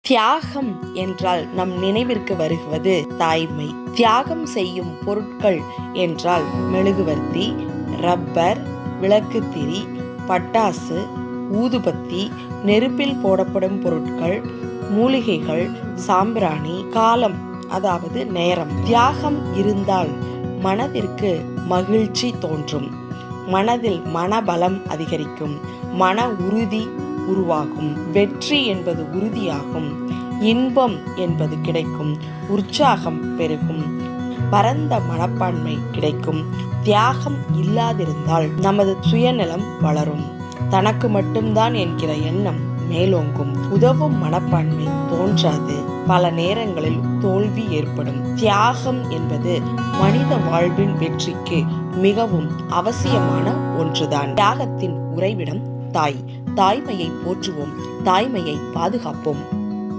தியாகம் என்றால் நம் நினைவிற்கு வருவது தாய்மை. தியாகம் செய்யும் பொருட்கள் என்றால் மெழுகுவர்த்தி, ரப்பர், விளக்குத்திரி, பட்டாசு, ஊதுபத்தி, நெருப்பில் போடப்படும் பொருட்கள், மூலிகைகள், சாம்பிராணி, காலம் அதாவது நேரம். தியாகம் இருந்தால் மனதிற்கு மகிழ்ச்சி தோன்றும், மனதில் மனபலம் அதிகரிக்கும், மன உறுதி உருவாகும், வெற்றி என்பது உறுதியாகும், இன்பம் என்பது கிடைக்கும், உற்சாகம் பெருகும், பரந்த மனப்பான்மை கிடைக்கும். தியாகம் இல்லாதிருந்தால் நமது சுயநலம் வளரும், தனக்கு மட்டும்தான் என்கிற எண்ணம் மேலோங்கும், உதவும் மனப்பான்மை தோன்றாது, பல நேரங்களில் தோல்வி ஏற்படும். தியாகம் என்பது மனித வாழ்வின் வெற்றிக்கு மிகவும் அவசியமான ஒன்றுதான். தியாகத்தின் உறைவிடம் தாய். தாய்மையை போற்றுவோம், தாய்மையை பாதுகாப்போம்.